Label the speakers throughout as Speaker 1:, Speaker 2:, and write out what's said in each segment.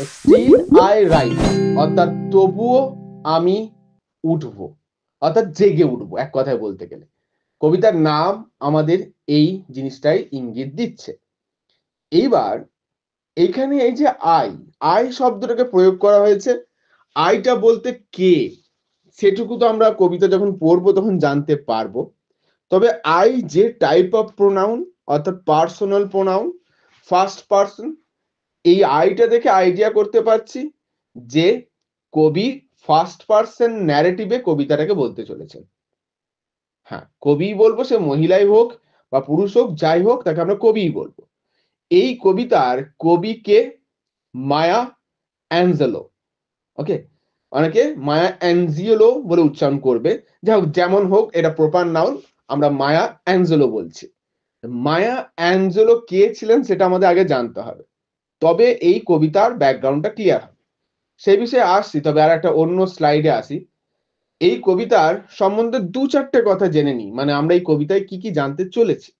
Speaker 1: Still I rise, অর্থাৎ তবুও আমি উঠবো, অর্থাৎ জেগে উঠবো এক কথায় বলতে গেলে। কবিতার নাম আমাদের এই জিনিসটাই ইঙ্গিত দিচ্ছে। এইবার এইখানে এই যে আই, আই শব্দটাকে প্রয়োগ করা হয়েছে, আইটা বলতে কে সেটুকু তো আমরা কবিতা যখন পড়বো তখন জানতে পারবো। তবে আই যে টাইপ অফ প্রোনাউন, অর্থাৎ পার্সোনাল প্রোনাউন, ফার্স্ট পার্সন, এই আইটা দেখে আইডিয়া করতে পারছি যে কবি ফার্স্ট পার্সন ন্যারেটিভে কবিতাটাকে বলতে চলেছেন। হ্যাঁ, কবি বলবো, সে মহিলাই হোক বা পুরুষ হোক, যাই হোক তাকে আমরা কবিই বলবো। এই কবিতার কবিকে মায়া অ্যাঞ্জেলো। ওকে, অনেকে মায়া অ্যাঞ্জিওলো বলে উচ্চারণ করবে, যাই হোক যেমন হোক এটা প্রপার নাউন, আমরা মায়া অ্যাঞ্জেলো বলছি। মায়া অ্যাঞ্জেলো কে ছিলেন সেটা আমাদের আগে জানতে হবে, তবে এই কবিতার ব্যাকগ্রাউন্ডটা ক্লিয়ার হবে। সেই বিষয়ে আসছি, তবে আর একটা অন্য স্লাইডে আসি। এই কবিতার সম্বন্ধে দু চারটে কথা জেনে নিই, মানে আমরা এই কবিতায় কি কি জানতে চলেছি।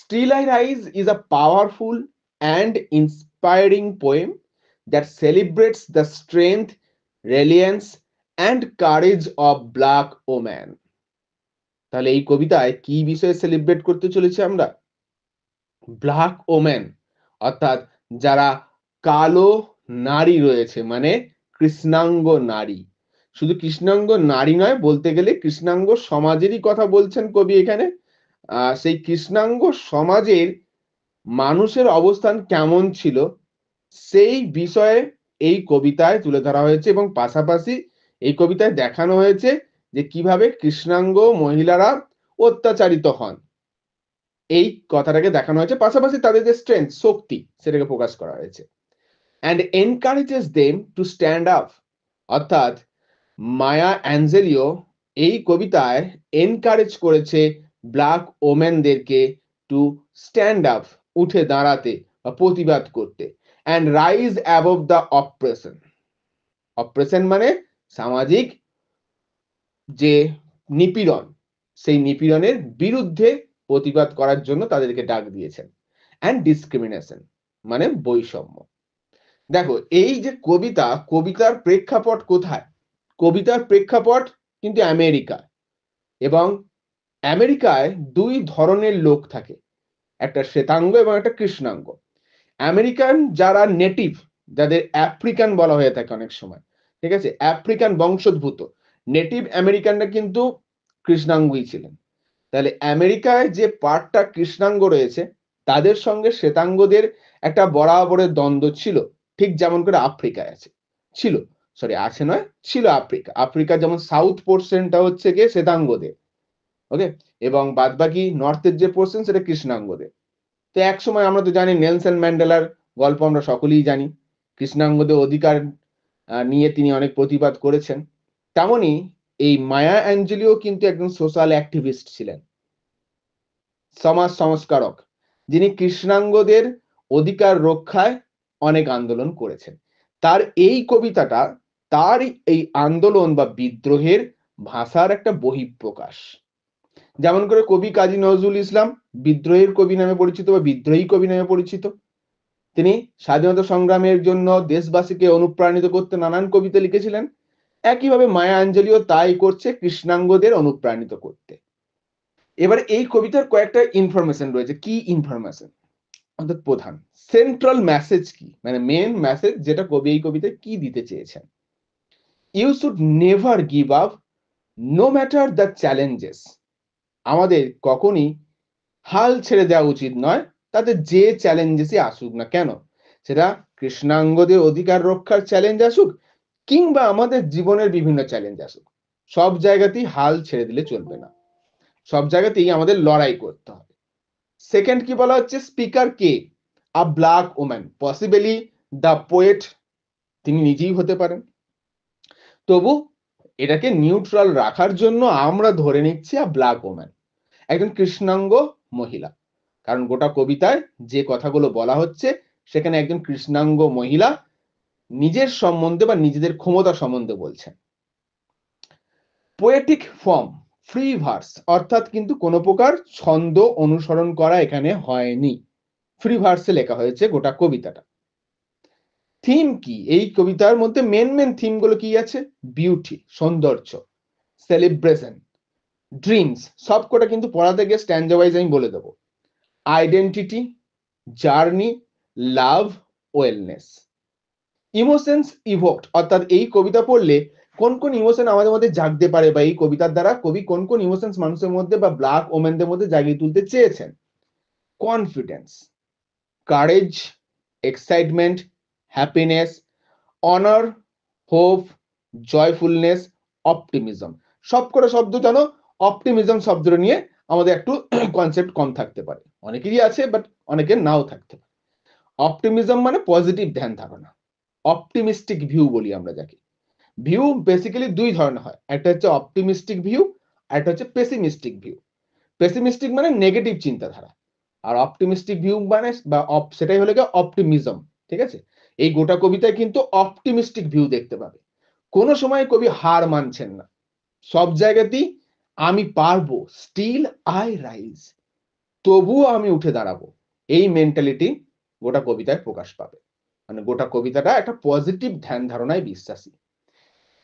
Speaker 1: Still I Rise is a powerful and inspiring poem that celebrates the strength, resilience and courage of black women. তাহলে এই কবিতায় কি বিষয়ে সেলিব্রেট করতে চলেছি আমরা? ব্ল্যাক ওমেন, অর্থাৎ যারা কালো নারী রয়েছে, মানে কৃষ্ণাঙ্গ নারী। শুধু কৃষ্ণাঙ্গ নারী নয়, বলতে গেলে কৃষ্ণাঙ্গ সমাজেরই কথা বলছেন কবি এখানে। সেই কৃষ্ণাঙ্গ সমাজের মানুষের অবস্থান কেমন ছিল সেই বিষয়ে এই কবিতায় তুলে ধরা হয়েছে, এবং পাশাপাশি এই কবিতায় দেখানো হয়েছে যে কিভাবে কৃষ্ণাঙ্গ মহিলারা অত্যাচারিত হন, এই কথাটাকে দেখানো হয়েছে। পাশাপাশি তাদের যে স্ট্রেংথ, শক্তি, সেটাকে প্রকাশ করা হয়েছে। And encourages them to stand up, অর্থাৎ মায়া অ্যাঞ্জেলিও এই কবিতায় এনকারেজ করেছে ব্ল্যাক ওমেনদেরকে টু স্ট্যান্ড আপ, উঠে দাঁড়াতে বা প্রতিবাদ করতে। অ্যান্ড রাইজ অ্যাবভ দ্য অপ্রেশন, অপ্রেশন মানে সামাজিক যে নিপীড়ন, সেই নিপীড়নের বিরুদ্ধে প্রতিবাদ করার জন্য তাদেরকে ডাক দিয়েছেন। অ্যান্ড ডিসক্রিমিনেশন মানে বৈষম্য। দেখো এই যে কবিতা, কবিতার প্রেক্ষাপট কোথায়? কবিতার প্রেক্ষাপট কিন্তু আমেরিকা, এবং আমেরিকায় দুই ধরনের লোক থাকে, একটা শ্বেতাঙ্গ এবং একটা কৃষ্ণাঙ্গ। আমেরিকান যারা নেটিভ, যাদের আফ্রিকান বলা হয়ে থাকে অনেক সময়, ঠিক আছে, আফ্রিকান বংশোদ্ভূত নেটিভ আমেরিকানরা কিন্তু কৃষ্ণাঙ্গই ছিলেন। তাহলে আমেরিকায় যে পার্টটা কৃষ্ণাঙ্গ রয়েছে তাদের সঙ্গে শ্বেতাঙ্গদের একটা বরাবরের দ্বন্দ্ব ছিল, ঠিক যেমন করে আফ্রিকায় আছে, ছিল, সরি আছে নয়, ছিল। আফ্রিকা যেমন সাউথ পোর্শনটা হচ্ছে গিয়ে শ্বেতাঙ্গদের, ওকে, এবং বাদবাকি নর্থের যে পোর্শন সেটা কৃষ্ণাঙ্গদের। তো এক সময় আমরা তো জানি নেলসন ম্যান্ডেলার গল্প আমরা সকলেই জানি, কৃষ্ণাঙ্গদের অধিকার নিয়ে তিনি অনেক প্রতিবাদ করেছেন। তেমনি এই মায়া অ্যাঞ্জেলিও কিন্তু একজন সোশ্যাল অ্যাক্টিভিস্ট ছিলেন, সমাজ সংস্কারক, যিনি কৃষ্ণাঙ্গদের অধিকার রক্ষায় অনেক আন্দোলন করেছেন। তার এই কবিতাটা তার এই আন্দোলন বা বিদ্রোহের ভাষার একটা বহিঃপ্রকাশ। যেমন করে কবি কাজী নজরুল ইসলাম বিদ্রোহের কবি নামে পরিচিত বা বিদ্রোহী কবি নামে পরিচিত, তিনি স্বাধীনতা সংগ্রামের জন্য দেশবাসীকে অনুপ্রাণিত করতে নানান কবিতা লিখেছিলেন। একইভাবে মায়া অ্যাঞ্জেলিও তাই করছে, কৃষ্ণাঙ্গদের অনুপ্রাণিত করতে। এবার এই কবিতার কয়েকটা ইনফরমেশন রয়েছে। কি ইনফরমেশন? অর্থাৎ প্রধান সেন্ট্রাল মেসেজ কি, মানে মেন মেসেজ যেটা কবি এই কবিতায় কি দিতে চেয়েছেন। You should never give up no matter the challenges, আমাদের কখনই হাল ছেড়ে দেওয়া উচিত নয়, তাতে যে চ্যালেঞ্জেসই আসুক না কেন, সেটা কৃষ্ণাঙ্গদের অধিকার রক্ষার চ্যালেঞ্জ আসুক কিংবা আমাদের জীবনের বিভিন্ন চ্যালেঞ্জ আসুক, সব জায়গাতেই হাল ছেড়ে দিলে চলবে না, সব জায়গাতেই আমাদের লড়াই করতে হবে। সেকেন্ড কি বলা হচ্ছে, speaker K? A black woman, possibly the poet, তিনি নিজেই হতে পারেন। তবু এটাকে নিউট্রাল রাখার জন্য আমরা ধরে নিচ্ছি আ ব্ল্যাক ওম্যান, একজন কৃষ্ণাঙ্গ মহিলা, কারণ গোটা কবিতায় যে কথাগুলো বলা হচ্ছে সেখানে একজন কৃষ্ণাঙ্গ মহিলা নিজের সম্বন্ধে বা নিজেদের ক্ষমতা সম্বন্ধে বলছেন। পোয়েটিক ফর্ম, ফ্রি ভার্স, অর্থাৎ কিন্তু কোনো প্রকার ছন্দ অনুসরণ করা এখানে হয়নি, ফ্রি ভার্সে লেখা হয়েছে গোটা কবিতাটা। থিম কি এই কবিতার মধ্যে? মেন থিম গুলো কি আছে? বিউটি, সৌন্দর্য, সেলিব্রেশন, ড্রিমস, সবকটা কিন্তু পড়াতে গিয়ে স্ট্যান্ডা ওয়াইজ আমি বলে দেবো। আইডেন্টিটি, জার্নি, লাভ, ওয়েলনেস, ইমোশনস ইভোকড, অর্থাৎ এই কবিতা পড়লে কোন কোন ইমোশন আমাদের মধ্যে জাগতে পারে, বা এই কবিতার দ্বারা কবি কোন কোন ইমোশনস মানুষের মধ্যে বা ব্ল্যাক ওমেনদের মধ্যে জাগিয়ে তুলতে চেয়েছেন। Confidence, courage, excitement, happiness, honour, hope, joyfulness, optimism. সবকটা শব্দ জানো, অপটিমিজম শব্দটা নিয়ে আমাদের একটু কনসেপ্ট কম থাকতে পারে, অনেকেরই আছে বাট অনেকের নাও থাকতে পারে। অপটিমিজম মানে পজিটিভ ধ্যান ধারণা, অপটিমিস্টিক ভিউ বলি আমরা যাকে। ভিউ বেসিক্যালি দুই ধরনের হয়, একটা হচ্ছে অপটিমিস্টিক ভিউ, আর একটা হচ্ছে পেসিমিস্টিক ভিউ। পেসিমিস্টিক মানে নেগেটিভ চিন্তাধারা, আর অপটিমিস্টিক ভিউ মানে বা সেটাই হলো গিয়ে অপটিমিজম। ঠিক আছে, এই গোটা কবিতায় কিন্তু অপটিমিস্টিক ভিউ দেখতে পাবে। কোনো সময় কবি হার মানছেন না, সব জায়গাতেই আমি পারবো, স্টিল আই রাইজ, তবুও আমি উঠে দাঁড়াবো, এই মেন্টালিটি গোটা কবিতায় প্রকাশ পাবে। মানে গোটা কবিতাটা একটা পজিটিভ ধ্যান ধারণায় বিশ্বাসী।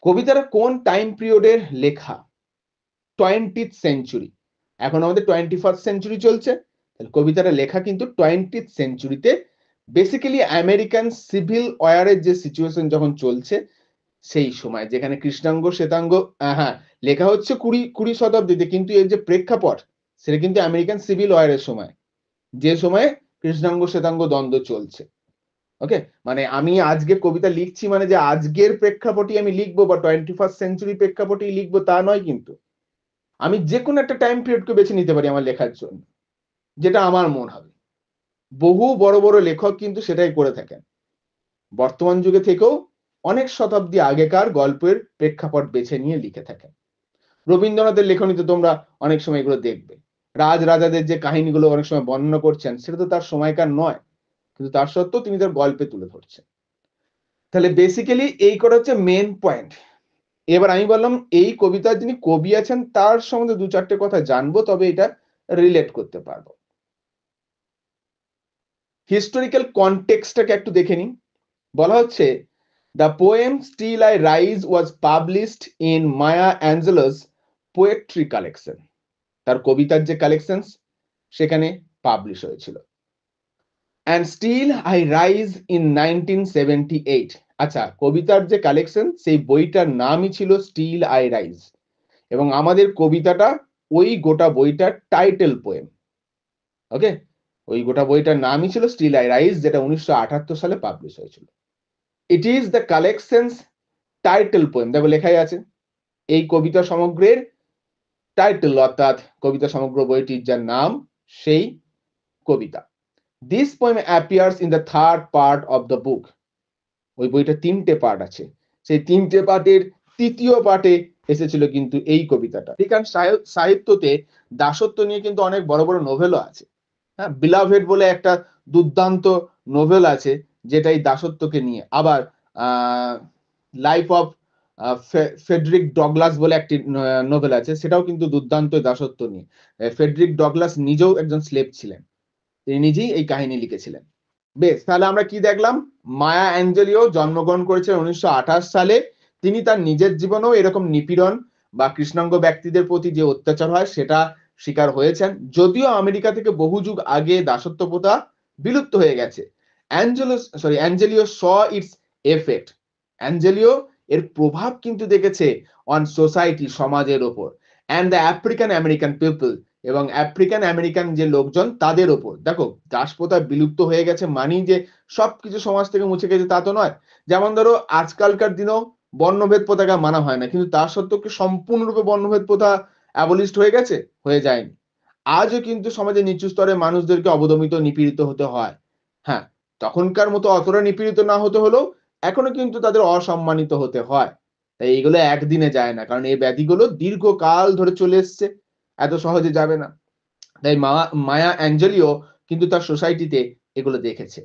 Speaker 1: কবিতাটা কোন টাইম পিরিয়ডের লেখা? 20th century. এখন আমাদের 21st সেঞ্চুরি চলছে, তাহলে কবিতাটা লেখা কিন্তু 20th সেঞ্চুরিতে। বেসিক্যালি আমেরিকান সিভিল ওয়ারের যে সিচুয়েশন যখন চলছে সেই সময়, যেখানে কৃষ্ণাঙ্গ শ্বেতাঙ্গ, হ্যাঁ লেখা হচ্ছে কুড়ি শতাব্দীতে, কিন্তু এর যে প্রেক্ষাপট সেটা কিন্তু আমেরিকান সিভিল ওয়ারের সময়, যে সময়ে কৃষ্ণাঙ্গ শ্বেতাঙ্গ দ্বন্দ্ব চলছে। ওকে, মানে আমি আজকে কবিতা লিখছি মানে যে আজকের প্রেক্ষাপটই আমি লিখবো বা 21st সেঞ্চুরি প্রেক্ষাপটেই লিখবো তা নয়, কিন্তু আমি যে কোনো একটা টাইম পিরিয়ডকে বেছে নিতে পারি আমার লেখার জন্য, যেটা আমার মন হবে। বহু বড় বড় লেখক কিন্তু সেটাই করে থাকেন, বর্তমান যুগে থেকেও অনেক শতাব্দী আগেকার গল্পের প্রেক্ষাপট বেছে নিয়ে লিখে থাকেন। রবীন্দ্রনাথের লেখনীতে তোমরা অনেক সময় এগুলো দেখবে, রাজাদের যে কাহিনীগুলো অনেক সময় বর্ণনা করছেন সেটা তো তার সময়কার নয়, কিন্তু তার সত্ত্বেও তিনি তার গল্পে তুলে ধরছেন। তাহলে বেসিক্যালি এই করা হচ্ছে মেন পয়েন্ট। এবার আমি বললাম এই কবিতার যিনি কবি আছেন তার সম্বন্ধে দু চারটে কথা জানবো, তবে এটা রিলেট করতে পারবো। হিস্টোরিক্যাল কনটেক্সটটাকে একটু দেখে নিই। বলা হচ্ছে the poem still I rise was published in Maya Angelou's poetry collection. তার কবিতার যে কালেকশন সেখানে পাবলিশ হয়েছিল। And still I rise in 1978। আচ্ছা, কবিতার যে কালেকশন সেই বইটার নামই ছিল স্টিল আই রাইজ, এবং আমাদের কবিতাটা ওই গোটা বইটার টাইটেল পোয়েম। ওকে, ওই গোটা বইটার নামই ছিল স্টিল আই রাইজ, যেটা 1978 সালে পাবলিশ হয়েছিল। It is the collections title poem, দেখো লেখাই আছে এই কবিতা সমগ্রের টাইটেল, অর্থাৎ কবিতা সমগ্র বইটির যার নাম সেই কবিতা। This poem appears in the third part of the book. ওই বইটা তিনটে পার্ট আছে, সেই তিনটে পার্টের তৃতীয় পার্টে এসেছিল কিন্তু এই কবিতাটা। আমেরিকান সাহিত্যতে দাসত্ব নিয়ে কিন্তু অনেক বড় বড় নোভেলও আছে। হ্যাঁ, বিলাভেড বলে একটা দুর্দান্ত নোভেল আছে যেটা এই দাসত্বকে নিয়ে। আবার লাইফ অফ ফেডরিক ডগলাস বলে একটি নোভেল আছে, সেটাও কিন্তু দুর্দান্ত দাসত্ব নিয়ে। ফেডরিক ডগলাস নিজেও একজন স্লেভ ছিলেন, তিনি নিজেই এই কাহিনী লিখেছিলেন। বেশ, তাহলে আমরা কি দেখলাম? মায়া অ্যাঞ্জেলিও জন্মগ্রহণ করেছিলেন 1928 সালে। তিনি তার নিজের জীবনেও এরকম নিপীড়ন বা কৃষ্ণাঙ্গ ব্যক্তিদের প্রতি যে অত্যাচার হয় সেটা শিকার হয়েছেন, যদিও আমেরিকা থেকে বহু যুগ আগে দাসত্ব প্রথা বিলুপ্ত হয়ে গেছে। অ্যাঞ্জেলিও স ইটস এফেক্ট। অ্যাঞ্জেলিও এর প্রভাব কিন্তু দেখেছে অন সোসাইটি, সমাজের ওপর, and the African American people, এবং আফ্রিকান আমেরিকান যে লোকজন তাদের ওপর। দেখো, দাসপ্রথা বিলুপ্ত হয়ে গেছে মানি যে সবকিছু সমাজ থেকে মুছে গেছে তা তো নয়। যেমন ধরো আজকালকার দিনেও বর্ণভেদ পতাকা মানা হয় না, কিন্তু তার সত্ত্বেও কি সম্পূর্ণরূপে বর্ণভেদ প্রথা অ্যাবলিশড হয়ে গেছে? হয়ে যায়নি। আজও কিন্তু সমাজের নিচু স্তরের মানুষদেরকে অবদমিত, নিপীড়িত হতে হয়। হ্যাঁ, তখনকার মতো অতটা নিপীড়িত না হতে হলেও এখনো কিন্তু তাদের অসম্মানিত হতে হয়। তাই এইগুলো একদিনে যায় না, কারণ এই ব্যাধিগুলো দীর্ঘকাল ধরে চলে এসছে, এত সহজে যাবে না। তাই মায়া অ্যাঞ্জেলিও কিন্তু তার সোসাইটিতে এগুলো দেখেছে।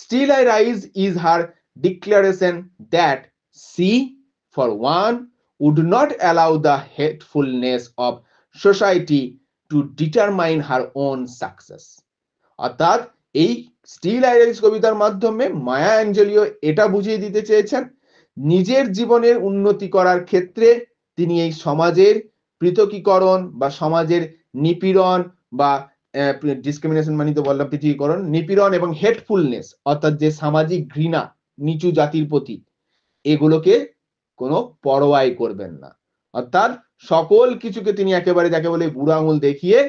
Speaker 1: Still I rise is her declaration that she for one would not allow the hatefulness of society to determine her own success। অর্থাৎ এই স্টিল আই রাইজ কবিতার মাধ্যমে মায়া অ্যাঞ্জেলিও এটা বুঝিয়ে দিতে চেয়েছেন, নিজের জীবনের উন্নতি করার ক্ষেত্রে তিনি এই সমাজের পৃথকীকরণ বা সমাজের নিপীড়ন বা ডিসক্রিমিনেশন মানে তো বললাম পৃথকীকরণ, নিপীড়ন এবং হেটফুলনেস অর্থাৎ যে সামাজিক ঘৃণা নিচু জাতির প্রতি, এগুলোকে কোনো পরোয়াই করবেন না। অর্থাৎ সকল কিছুকে তিনি একেবারে যাকে বলে বুড়ো আঙুল দেখিয়ে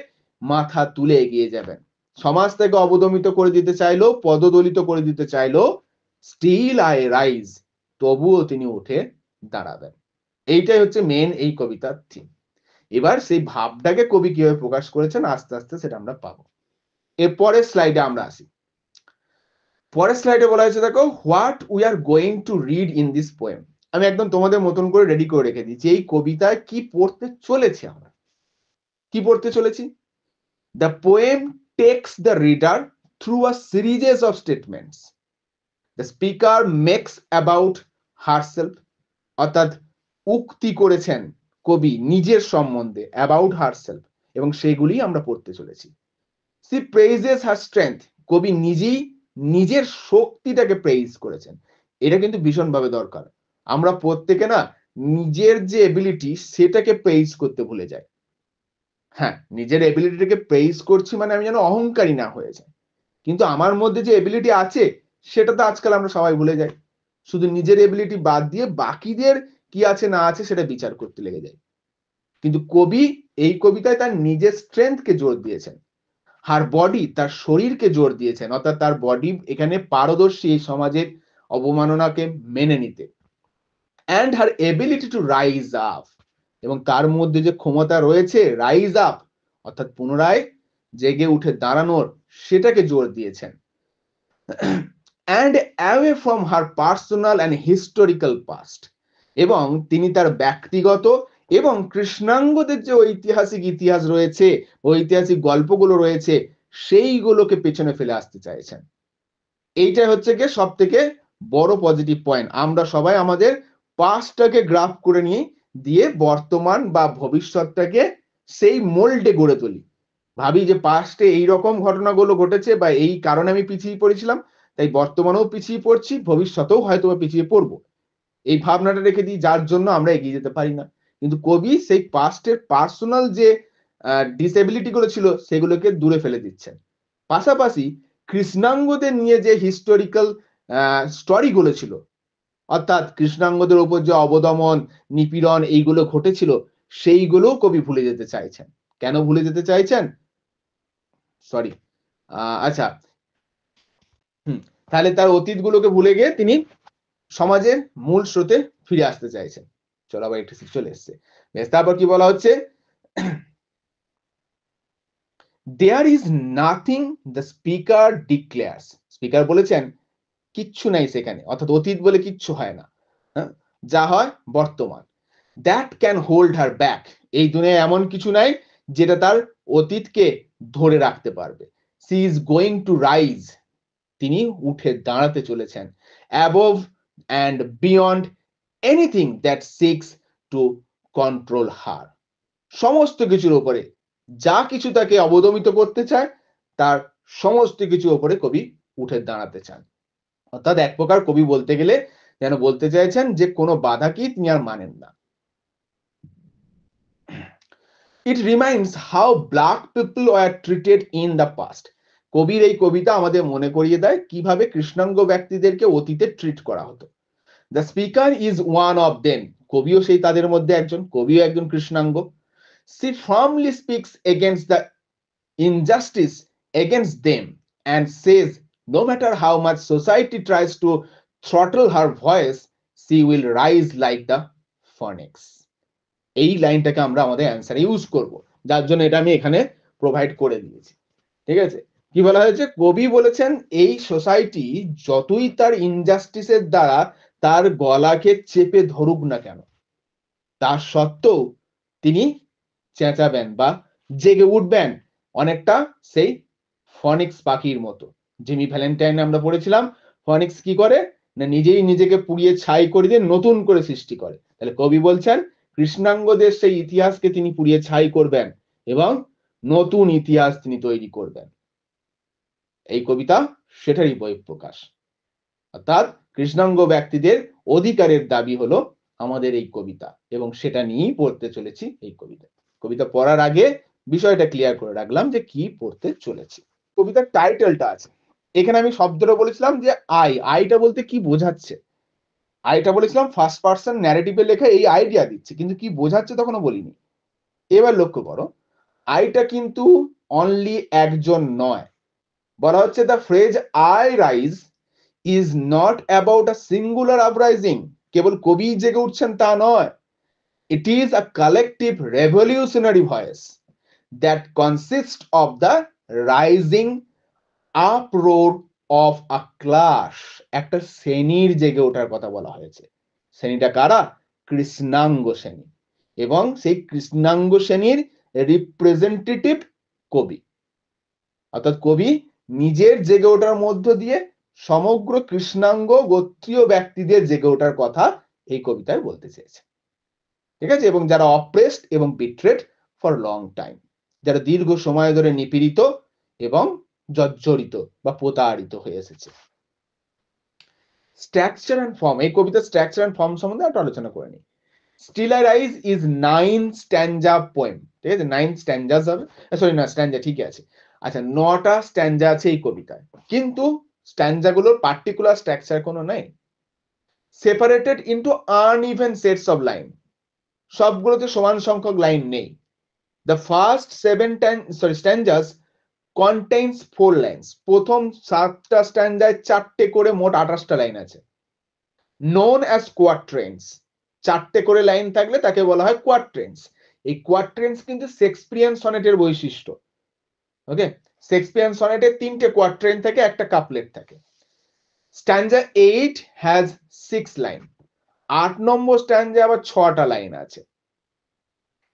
Speaker 1: মাথা তুলে এগিয়ে যাবেন। সমাজ থেকে অবদমিত করে দিতে চাইলো, পদদলিত করে দিতে চাইলো, স্টিল আই রাইজ, তবুও তিনি উঠে দাঁড়াবেন। এইটাই হচ্ছে মেন এই কবিতার থিম। এবার সেই ভাবটাকে কবি কিভাবে প্রকাশ করেছেন আস্তে আস্তে সেটা আমরা পাবো। এর পরের স্লাইডে আমরা আসি। পরের স্লাইডে বলা হয়েছে দেখো, what we are going to read in this poem. আমি একদম তোমাদের মতন করে রেডি করে রেখে দিচ্ছি এই কবিতায় কি পড়তে চলেছি আমরা, কি পড়তে চলেছি। The poem takes the reader through a series of statements the speaker makes about herself, অর্থাৎ উক্তি করেছেন কবি নিজের সম্বন্ধে, অ্যাবাউট হারসেলফ, এবং সেগুলি আমরা পড়তে চলেছি। সি প্রেইজেস হার স্ট্রেংথ, কবি নিজেই নিজের শক্তিটাকে প্রেইজ করেছেন। এটা কিন্তু ভীষণভাবে দরকার। আমরা প্রত্যেকে না নিজের যে এবিলিটি সেটাকে প্রেইজ করতে ভুলে যাই। হ্যাঁ, নিজের এবিলিটিটাকে প্রেইজ করছি মানে আমি যেন অহংকারী না হয়ে যাই, কিন্তু আমার মধ্যে যে এবিলিটি আছে সেটা তো আজকাল আমরা সবাই ভুলে যাই। শুধু নিজের এবিলিটি বাদ দিয়ে বাকিদের কি আছে না আছে সেটা বিচার করতে লেগে যায়। কিন্তু কবি এই কবিতায় তার নিজের স্ট্রেংথকে জোর দিয়েছেন, হার বডি, তার শরীরকে জোর দিয়েছেন, অর্থাৎ তার বডি এখানে পারদর্শী এই সমাজের অবমাননাকে মেনে নিতে। And her ability to rise up, এবং তার মধ্যে যে ক্ষমতা রয়েছে রাইজ আপ অর্থাৎ পুনরায় জেগে উঠে দাঁড়ানোর, সেটাকে জোর দিয়েছেন। And away from her personal and historical past, এবং তিনি তার ব্যক্তিগত এবং কৃষ্ণাঙ্গদের যে ঐতিহাসিক ইতিহাস রয়েছে, ঐতিহাসিক গল্পগুলো রয়েছে, সেইগুলোকে পেছনে ফেলে আসতে চাইছেন। এইটাই হচ্ছে গিয়ে সব থেকে বড় পজিটিভ পয়েন্ট। আমরা সবাই আমাদের পাস্টটাকে গ্রাফ করে নিয়ে দিয়ে বর্তমান বা ভবিষ্যৎটাকে সেই মোল্ডে গড়ে তুলি, ভাবি যে পাস্টে এইরকম ঘটনাগুলো ঘটেছে বা এই কারণে আমি পিছিয়ে পড়েছিলাম, তাই বর্তমানেও পিছিয়ে পড়ছি, ভবিষ্যতেও হয়তো পিছিয়ে পড়বো। এই ভাবনাটা রেখে দিই, যার জন্য আমরা এগিয়ে যেতে পারি না। কিন্তু কবি সেই পাস্টের পার্সোনাল যে ডিসএবিলিটি গুলো ছিল সেগুলোকে দূরে ফেলে দিচ্ছেন। পাশাপাশি কৃষ্ণাঙ্গদের নিয়ে যে হিস্টোরিক্যাল স্টোরি গুলো ছিল, অর্থাৎ কৃষ্ণাঙ্গদের উপর যে অবদমন নিপীড়ন এইগুলো ঘটেছিল, সেইগুলো কবি ভুলে যেতে চাইছেন। কেন ভুলে যেতে চাইছেন? সরি, আচ্ছা, তাহলে তার অতীতগুলোকে ভুলে গিয়ে তিনি সমাজের মূল স্রোতে ফিরে আসতে চাইছেন। চলো আবার একটু চলে এসছে। তারপর কি বলা হচ্ছে, there is nothing the speaker declares, speaker বলেছেন কিচ্ছু নাই সেখানে, অর্থাৎ অতীত বলে কিচ্ছু হয় না, যা হয় বর্তমান। That can hold her back, এই দুনিয়ায় এমন কিছু নাই যেটা তার অতীতকে ধরে রাখতে পারবে। She is going to rise, তিনি উঠে দাঁড়াতে চলেছেন। Above and beyond anything that seeks to control her, সমস্ত কিছুর উপরে যা কিছু তাকে অবদমিত করতে চায় তার সমস্ত কিছুর উপরে কবি উঠে দাঁড়াতে চান। অর্থাৎ এক প্রকার কবি বলতে গেলে যেন বলতে চাইছেন যে কোনো বাধাকেই তিনি আর মানেন না। It reminds how black people were treated in the past, কবির এই কবিতা আমাদের মনে করিয়ে দেয় কিভাবে কৃষ্ণাঙ্গ ব্যক্তিদেরকে অতীতে ট্রিট করা হতো। The speaker is one of them, কবিও সেই তাদের মধ্যে একজন, কবিও একজন কৃষ্ণাঙ্গ। She firmly speaks against the injustice against them and says no matter how much society tries to throttle her voice, she will rise like the phoenix. এই লাইনটাকে আমরা আমাদের অ্যান্সারে ইউজ করব, যার জন্য এটা আমি এখানে প্রোভাইড করে দিয়েছি। ঠিক আছে, কি বলা হয়েছে, কবি বলেছেন এই সোসাইটি যতই তার ইনজাস্টিসের দ্বারা তার গলাকে চেপে ধরুক না কেন, তার সত্ত্বেও তিনি চেঁচাবেন বা জেগে উঠবেন, অনেকটা সেই ফনিক্স পাখির মতো। জিমি ভ্যালেন্টাইন আমরা পড়েছিলাম, ফনিক্স কি করে না নিজেই নিজেকে পুড়িয়ে ছাই করে দিয়ে নতুন করে সৃষ্টি করে। তাহলে কবি বলছেন কৃষ্ণাঙ্গদের সেই ইতিহাসকে তিনি পুড়িয়ে ছাই করবেন এবং নতুন ইতিহাস তিনি তৈরি করবেন। এই কবিতা সেটারই বহিঃপ্রকাশ। অর্থাৎ কৃষ্ণাঙ্গ ব্যক্তিদের অধিকারের দাবি হলো আমাদের এই কবিতা, এবং সেটা নিয়েই পড়তে চলেছি এই কবিতা। কবিতা পড়ার আগে বিষয়টা ক্লিয়ার করে রাখলাম যে কি পড়তে চলেছি। কবিতার টাইটেলটা আছে, এখানে আমি শব্দটা বলেছিলাম যে আইটা বলতে কি বোঝাচ্ছে। আইটা বলেছিলাম ফার্স্ট পার্সন ন্যারেটিভে লেখা এই আইডিয়া দিচ্ছে, কিন্তু কি বোঝাচ্ছে তখনও বলিনি। এবার লক্ষ্য করো, আইটা কিন্তু অনলি একজন নয়। বলা হচ্ছে the phrase I rise is not about a singular uprising, কেবল কবি জেগে উঠছেন তা নয়। It is a collective revolutionary voice that consist of the rising uproar of a class. একটা শ্রেণীর জেগে ওঠার কথা বলা হয়েছে। শ্রেণীটা কারা? কৃষ্ণাঙ্গ শ্রেণী, এবং সেই কৃষ্ণাঙ্গ শ্রেণীর রিপ্রেজেন্টেটিভ কবি। অর্থাৎ কবি নিজের জেগে ওঠার মধ্য দিয়ে সমগ্র কৃষ্ণাঙ্গ গোত্রীয় ব্যক্তিদের জেগে ওঠার কথা এই কবিতায় বলতে চেয়েছে। ঠিক আছে? এবং যারা অপ্রেসড এবং বিট্রেড ফর লং টাইম, যারা দীর্ঘ সময় ধরে নিপীড়িত এবং জর্জরিত বা প্রতারিত হয়ে এসেছে। স্ট্রাকচার অ্যান্ড ফর্ম, এই কবিতার স্ট্রাকচার অ্যান্ড ফর্ম সম্বন্ধে একটা আলোচনা করে নিই। Still I rise is 9 stanza poem. ঠিক আছে, 9 স্ট্যাঞ্জাস হবে, সরি না স্ট্যাঞ্জা, ঠিক আছে। আচ্ছা, 9টা স্ট্যাঞ্জা আছে এই কবিতায়, কিন্তু স্ট্যাঞ্জা গুলোর পার্টিকুলার স্ট্রাকচার কোনো নেই। Separated into uneven sets of line, সবগুলোতে সমান সংখ্যক লাইন নেই। দ্য ফার্স্ট 7 স্ট্যাঞ্জাস কন্টেইনস 4 লাইনস, প্রথম 7টা স্ট্যাঞ্জায় 4টে করে মোট 28টা লাইন আছে। নোন অ্যাজ কোয়াট্রেন্স, 4টে করে লাইন থাকলে তাকে বলা হয় কোয়াট্রেন্স। এই কোয়াট্রেন্স কিন্তু শেক্সপিয়ান সনেটের বৈশিষ্ট্য। ওকে, শেক্সপিয়ান সনেটে 3টে কোয়াট্রেন থাকে, একটা কাপলেট থাকে। স্ট্যাঞ্জা 8 হ্যাজ 6 লাইন, 8 নম্বর স্ট্যাঞ্জা আবার 6টা লাইন আছে।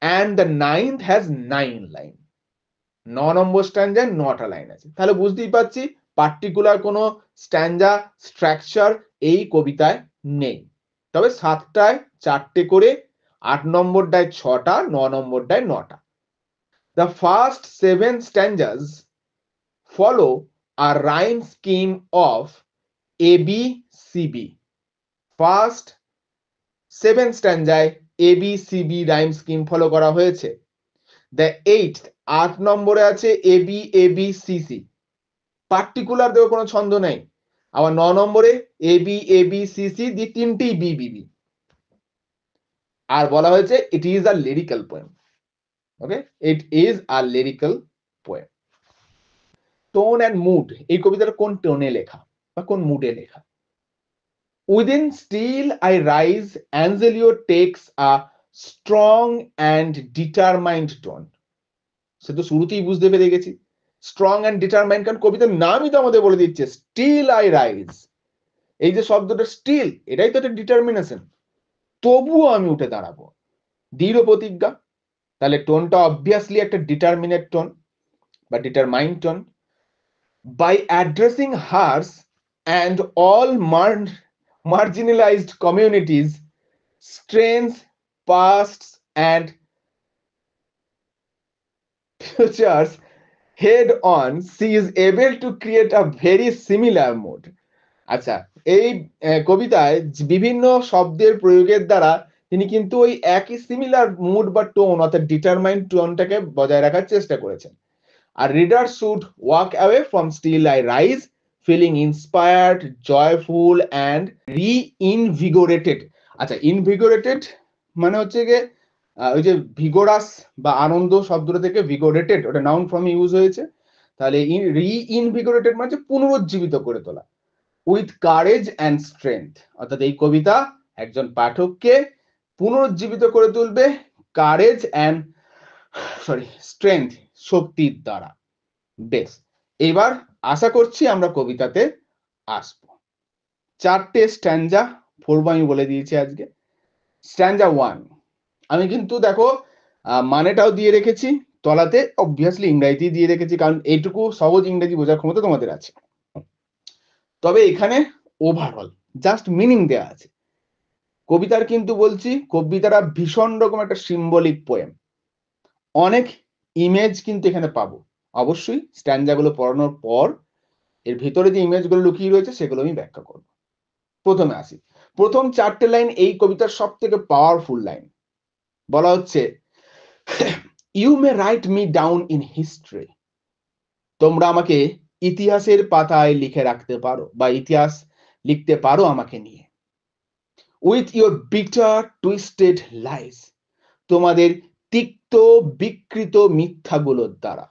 Speaker 1: And the 9th has 9 line, 9 number স্ট্যাঞ্জায় 9টা লাইন আছে। তাহলে বুঝতেই পারছি পার্টিকুলার কোনো স্ট্যাঞ্জা স্ট্রাকচার এই কবিতায় নেই। তবে 7টায় 4টে করে, 8 নম্বরটায় 6টা, 9 নম্বরটায় 9টা। The first 7 stanzas follow a rhyme scheme of ABCB. First 7 স্ট্যাঞ্জায় ABCB রাইম স্কিম ফলো করা হয়েছে। The 8th 8 নম্বরে আছে ABABCC, পার্টিকুলার দেওয়ার কোনো ছন্দ নেই। আবার 9 নম্বরে ABABCC দিয়ে 3টি BBB, আর বলা হয়েছে it is a lyrical poem. Okay, it is a lyrical poem. Tone and mood, এই কবিতাটা কোন টোনে লেখা বা কোন মুডে লেখা? Within still I rise Angelou takes a strong and determined tone. সে তো শুরুতেই বুঝতে পেরে গেছি স্ট্রং অ্যান্ড ডিটারমাইন্ড, কারণ কবিতার নামই তো আমাদের বলে দিচ্ছে স্টিল আই রাইজ। এই যে শব্দটা স্টিল, এটাই তো একটা ডিটারমিনেশন, তবুও আমি উঠে দাঁড়াবো, দৃঢ় প্রতিজ্ঞা। তাহলে টোনটা অবভিয়াসলি একটা ডিটারমিনেট টোন বা determined tone. By addressing hers and all marginalized communities, strengths, pasts, and futures head on, she is able to create a very similar mood. আচ্ছা, এই কবিতায় বিভিন্ন শব্দের প্রয়োগের দ্বারা তিনি কিন্তু ওই একই সিমিলার মুড বা টোন অর্থাৎ ডিটারমাইন্ড টোনটাকে বজায় রাখার চেষ্টা করেছেন। আর reader should walk away from Still I Rise feeling inspired, joyful and reinvigorated. আচ্ছা, ইনভিগোরেটেড মানে হচ্ছে গিয়ে ওই যে ভিগোরাস বা আনন্দ শব্দটা থেকে ভিগোরেটেড, ওটা নাউন ফর্মে ইউজ হয়েছে। তাহলে রিইনভিগোরেটেড মানে পুনরুজ্জীবিত করে তোলা। উইথ কারেজ অ্যান্ড স্ট্রেংথ, অর্থাৎ এই কবিতা একজন পাঠককে পুনরুজ্জীবিত করে তুলবে কারেজ অ্যান্ড স্ট্রেংথ, শক্তির দ্বারা। বেশ, এবার আশা করছি আমরা কবিতাতে আসবো। 4টে স্ট্যাঞ্জা পড়বো আমি বলে দিয়েছি আজকে। স্ট্যাঞ্জা 1, আমি কিন্তু দেখো মানেটাও দিয়ে রেখেছি তলাতে, অবভিয়াসলি ইংরেজি দিয়ে রেখেছি, কারণ এইটুকু সহজ ইংরেজি বোঝার ক্ষমতা তোমাদের আছে। তবে এখানে ওভারঅল জাস্ট মিনিং দেয়া আছে। কবিতার কিন্তু বলছি কবিতাটা ভীষণ রকম একটা সিম্বলিক পোয়েম, অনেক ইমেজ কিন্তু এখানে পাবো। অবশ্যই স্ট্যাঞ্জাগুলো পড়ানোর পর এর ভিতরে যে ইমেজগুলো লুকিয়ে রয়েছে সেগুলো আমি ব্যাখ্যা করব। প্রথমে আসি, প্রথম 4টে লাইন এই কবিতার সব থেকে পাওয়ারফুল লাইন। বলা হচ্ছে, you may write me down in history, তোমরা আমাকে ইতিহাসের পাতায় লিখে রাখতে পারো বা ইতিহাস লিখতে পারো আমাকে নিয়ে। With your bitter twisted lies, তোমাদের তিক্ত বিকৃত মিথ্যাগুলোর দ্বারা।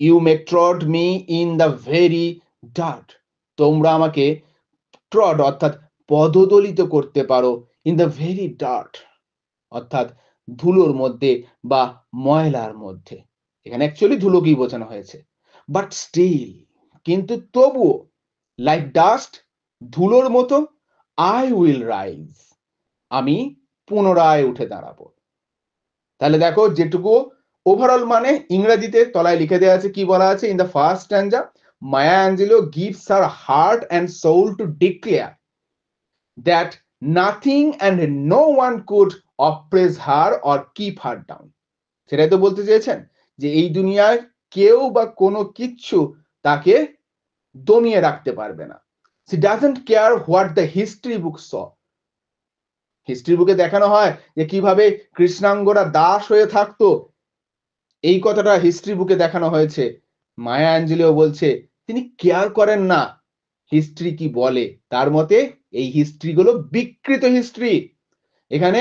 Speaker 1: You may trod me in the very dirt, তোমরা আমাকে ট্রড অর্থাৎ পদদলিত করতে পারো ইন দ্য ভেরি ডার্ট, অর্থাৎ ধুলোর মধ্যে বা ময়লার মধ্যে। এখানে অ্যাকচুয়ালি ধুলোকেই বোঝানো হয়েছে। বাট স্টিল, কিন্তু তবুও, লাইক ডাস্ট, ধুলোর মতো, আই উইল রাইজ, আমি পুনরায় উঠে দাঁড়াবো। তাহলে দেখো, যেটুকু ওভারঅল মানে ইংরেজিতে তলায় লিখে দেওয়া আছে, কি বলা আছে? In the first stanza, Maya Angelou gives her heart and soul to declare that nothing and no one could oppress her or keep her down. সেটাই তো বলতে চেয়েছেন, যে এই দুনিয়ায় কেউ বা কোনো কিচ্ছু তাকে দমিয়ে রাখতে পারবে না। She doesn't care what the history book saw. History বুকে দেখানো হয় যে কিভাবে কৃষ্ণাঙ্গরা দাস হয়ে থাকতো, এই কথাটা হিস্ট্রি বুকে দেখানো হয়েছে। মায়া অ্যাঞ্জেলিও বলছে তিনি কেয়ার করেন না হিস্ট্রি কি বলে, তার মতে এই হিস্ট্রি গুলো বিকৃত হিস্ট্রি। এখানে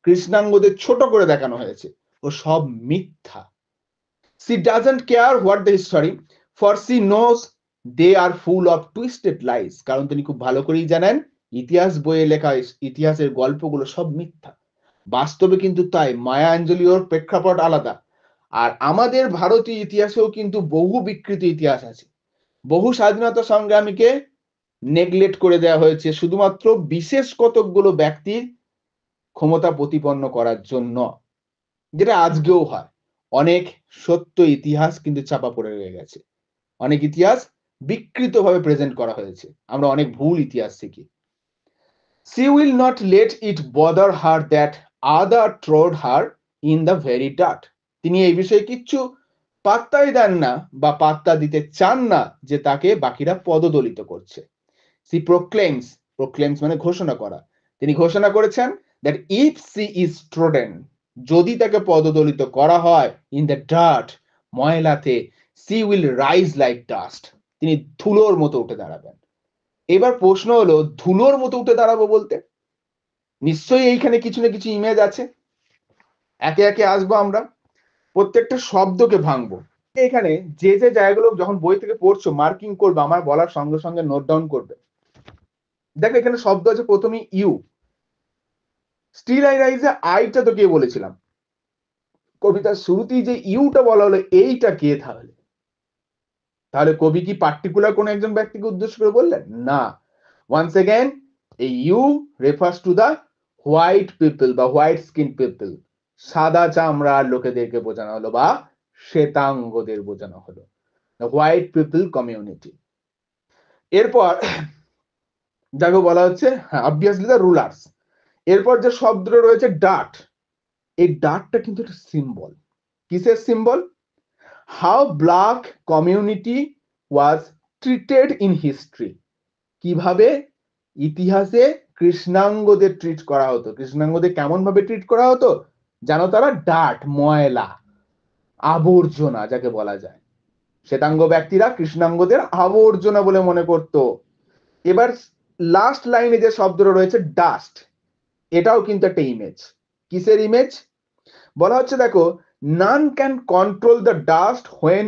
Speaker 1: কৃষ্ণাঙ্গদের ছোট করে দেখানো হয়েছে, ও সব মিথ্যা। She doesn't care what the history, for she knows they are full of twisted lies. কারণ তিনি খুব ভালো করেই জানেন ইতিহাস বইয়ে লেখা ইতিহাসের গল্পগুলো সব মিথ্যা। বাস্তবে কিন্তু তাই, মায়া অ্যাঞ্জেলিওর প্রেক্ষাপট আলাদা। আর আমাদের ভারতীয় ইতিহাসেও কিন্তু বহু বিকৃত ইতিহাস আছে। বহু স্বাধীনতা সংগ্রামীকে নেগলেক্ট করে দেওয়া হয়েছে শুধুমাত্র বিশেষ কতকগুলো ব্যক্তির ক্ষমতা প্রতিপন্ন করার জন্য, যেটা আজকেও হয়। অনেক সত্য ইতিহাস কিন্তু চাপা পড়ে রয়ে গেছে, অনেক ইতিহাস বিকৃতভাবে প্রেজেন্ট করা হয়েছে, আমরা অনেক ভুল ইতিহাস শিখি। She will not let it bother her that other trod her in the very dirt. তিনি এই বিষয়ে কিচ্ছু পাত্তাই দেন না বা পাত্তা দিতে চান না যে তাকে বাকিরা পদদলিত করছে। She proclaims, proclaims মানে ঘোষণা করা, তিনি ঘোষণা করেছেন that if she is trodden, যদি তাকে পদদলিত করা হয় in the dirt, ময়লাতে, she will rise like dust, তিনি ধুলোর মতো উঠে দাঁড়াবেন। এবার প্রশ্ন হলো, ধুলোর মতো উঠে দাঁড়াবো বলতে নিশ্চয়ই এইখানে কিছু না কিছু ইমেজ আছে। একে একে আসবো, আমরা প্রত্যেকটা শব্দকে ভাঙবো। এখানে যে যে জায়গাগুলো যখন বই থেকে পড়ছো মার্কিং করবে, আমার বলার সঙ্গে সঙ্গে নোট ডাউন করবে। দেখো এখানে শব্দ আছে, প্রথমে ইউ, স্টিল আই রাইজে আইটা তো কে বলেছিলাম, কবিতার শুরুতেই যে ইউটা বলা হলো, এইটা কে? তাহলে তাহলে কবি কি পার্টিকুলার কোন একজন ব্যক্তিকে উদ্দেশ্য করে বললেন? না। ওয়ান্স এগেন, এই you refers to the white people বা হোয়াইট স্কিন পিপল, সাদা চামড়ার লোকেদেরকে বোঝানো হলো বা শ্বেতাঙ্গদের বোঝানো হলো, হোয়াইট পিপল কমিউনিটি। এরপর যাকে বলা হচ্ছে অবভিয়াসলি দা রুলার্স। এরপর যে শব্দটা রয়েছে ডার্ট, এই ডার্টটা কিন্তু একটা সিম্বল। কিসের symbol? How black community was treated in history, কিভাবে ইতিহাসে কৃষ্ণাঙ্গদের ট্রিট করা হতো। কৃষ্ণাঙ্গদের কেমন ভাবে ট্রিট করা হতো জানো? তারা ডার্ট, ময়লা, আবর্জনা যাকে বলা যায়। শ্বেতাঙ্গ ব্যক্তিরা কৃষ্ণাঙ্গদের আবর্জনা বলে মনে করত। এবার লাস্ট লাইনে যে শব্দটা রয়েছে ডাস্ট, এটাও কিন্তু একটা ইমেজ। কিসের ইমেজ? বলা হচ্ছে দেখো, none can control the dust when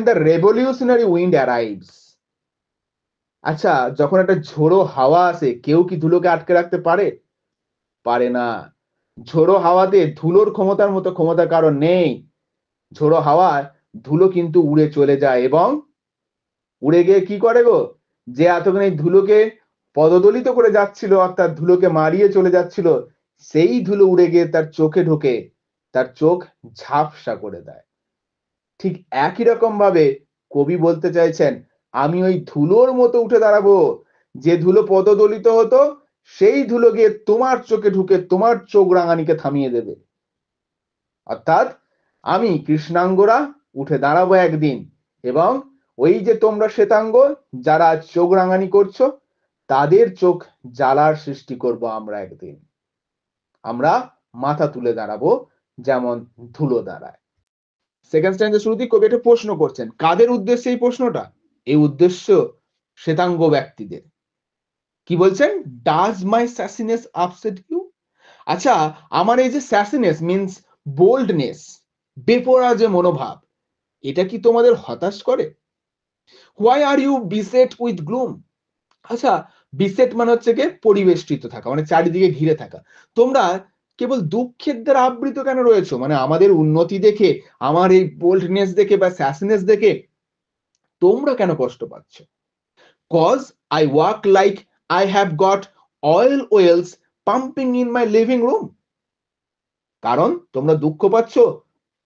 Speaker 1: the revolutionary wind arrives. আচ্ছা, যখন একটা ঝোড়ো হাওয়া আসে, কেউ কি ধুলোকে আটকে রাখতে পারে? পারে না। ঝোড়ো হাওয়াতে ধুলোর ক্ষমতার মতো ক্ষমতা কারণ নেই। ঝোড়ো হাওয়ায় ধুলো কিন্তু উড়ে চলে যায়, এবং উড়ে গিয়ে কি করে গো, যে এতক্ষণ এই ধুলোকে পদদলিত করে যাচ্ছিল অর্থাৎ ধুলোকে মারিয়ে চলে যাচ্ছিল, সেই ধুলো উড়ে গিয়ে তার চোখে ঢোকে, তার চোখ ঝাপসা করে দেয়। ঠিক একই রকম ভাবে কবি বলতে চাইছেন, আমি ওই ধুলোর মতো উঠে দাঁড়াবো, যে ধুলো পদদলিত হতো সেই ধুলো গিয়ে তোমার চোখে ঢুকে তোমার চোখ রাঙানিকে থামিয়ে দেবে। অর্থাৎ আমি কৃষ্ণাঙ্গরা উঠে দাঁড়াবো একদিন, এবং ওই যে তোমরা শ্বেতাঙ্গ যারা চোখ রাঙানি করছো, তাদের চোখ জ্বালার সৃষ্টি করব আমরা একদিন। আমরা মাথা তুলে দাঁড়াবো যেমন ধুলো দাঁড়ায়। সেকেন্ড স্ট্যান্ডার শুরুতেই কবি একটা প্রশ্ন করছেন। কাদের উদ্দেশ্যে এই প্রশ্নটা? এই উদ্দেশ্য শ্বেতাঙ্গ ব্যক্তিদের। কি বলছেন? Does my sassiness upset you? আচ্ছা, আমার এই যে স্যাসিনেস মিন্স বোল্ডনেস, বেপরা যে মনোভাব, এটা কি তোমাদের হতাশ করে? Why are you beset with gloom? আচ্ছা, বিসেট মানে হচ্ছে কি পরিবেষ্টিত থাকা, মানে চারিদিকে ঘিরে থাকা। তোমরা কেবল দুঃখের দ্বারা আবৃত কেন রয়েছো? মানে আমাদের উন্নতি দেখে, আমার এই বোল্ডনেস দেখে বা স্যাসিনেস দেখে তোমরা কেন কষ্ট পাচ্ছ? Cause I walk like I have got oil wells pumping in my living room. কারণ তোমরা দুঃখ পাচ্ছ,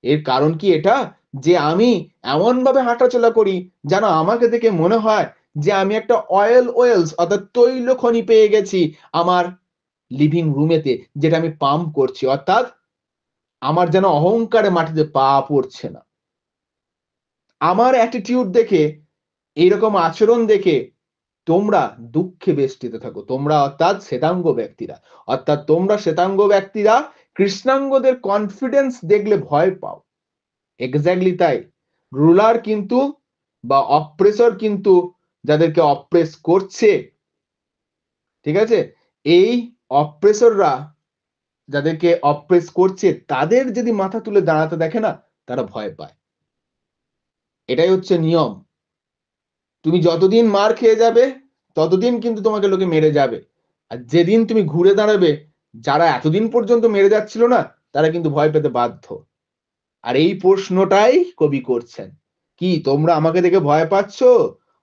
Speaker 1: এর কারণ কি এটা যে আমি এমন ভাবে হাঁটাচলা করি যেন আমাকে দেখে মনে হয় যে আমি একটা অয়েল ওয়েলস অর্থাৎ তৈল খনি পেয়ে গেছি আমার লিভিং রুমেতে, যেটা আমি পাম্প করছি, অর্থাৎ আমার যেন অহংকারে মাটিতে পা পড়ছে না। আমার অ্যাটিটিউড দেখে, এইরকম আচরণ দেখে তোমরা দুঃখে বেষ্টিত থাকো। তোমরা অর্থাৎ শ্বেতাঙ্গ ব্যক্তিরা, অর্থাৎ তোমরা শ্বেতাঙ্গ ব্যক্তিরা কৃষ্ণাঙ্গদের কনফিডেন্স দেখলে ভয় পাও। এক্স্যাক্টলি তাই। রুলার কিন্তু বা অপ্রেসর কিন্তু যাদেরকে অপ্রেস করছে, ঠিক আছে, এই অপ্রেসররা যাদেরকে অপ্রেস করছে তাদের যদি মাথা তুলে দাঁড়াতে দেখে না, তারা ভয় পায়। এটাই হচ্ছে নিয়ম। তুমি যতদিন মার খেয়ে যাবে ততদিন কিন্তু তোমাকে লোকে মেরে যাবে, আর যেদিন তুমি ঘুরে দাঁড়াবে, যারা এতদিন পর্যন্ত মেরে যাচ্ছিল না তারা কিন্তু ভয় পেতে বাধ্য। আর এই প্রশ্নটাই কবি করছেন। কি তোমরা আমাকে দেখে ভয় পাচ্ছ?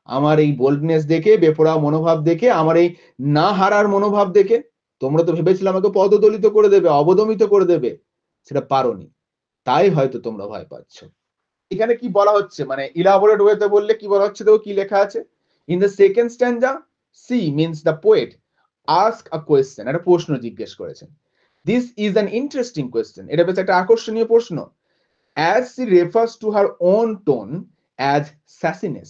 Speaker 1: আমার এই বোল্ডনেস দেখে, বেপরোয়া মনোভাব দেখে, আমার এই না হারার মনোভাব দেখে? তোমরা তো ভেবেছিলে আমাকে পদদলিত করে দেবে, অবদমিত করে দেবে, সেটা পারোনি, তাই হয়তো তোমরা ভয় পাচ্ছ। এখানে কি বলা হচ্ছে, মানে ইলাবোরেট ওয়েতে বললে কি বলা হচ্ছে, দেখো কি লেখা আছে। In the second stanza, she means the poet ask a question, একটা প্রশ্ন জিজ্ঞেস করেছেন। This is an interesting question, এটা বেশ একটা আকর্ষণীয় প্রশ্ন। as she refers to her own tone as sassiness,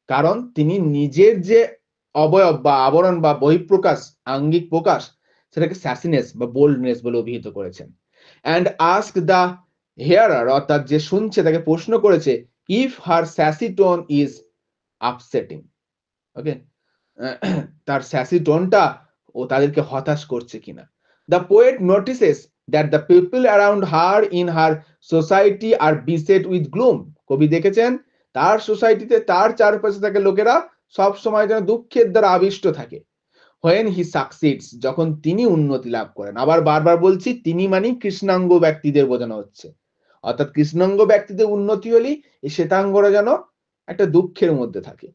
Speaker 1: কারণ তিনি নিজের যে অবয়ব বা আবরণ বা বহিঃপ্রকাশ, আঙ্গিক প্রকাশ, সেটাকে স্যাসিনেস বা বোল্ডনেস বলে অভিহিত করেছেন। and ask the hearer, অর্থাৎ যে শুনছে তাকে প্রশ্ন করেছে, if her sassy tone is upsetting, ওকে, তার স্যাসি টোনটা ও তাদেরকে হতাশ করছে কিনা। The poet notices that the people around her in her society are beset with gloom. কবি দেখেছেন তার সোসাইটিতে, তার চারপাশে থাকা লোকেরা সব সময় যেন দুঃখের দ্বারা আবিষ্ট থাকে। হোয়েন হি সাকসিডস, যখন তিনি উন্নতি লাভ করেন। আবার বারবার বলছি, তিনি মানে কৃষ্ণাঙ্গ ব্যক্তিদের বোঝানো হচ্ছে, অর্থাৎ কৃষ্ণাঙ্গ ব্যক্তিদের উন্নতি হলেই এই শ্বেতাঙ্গরা যেন একটা দুঃখের মধ্যে থাকে।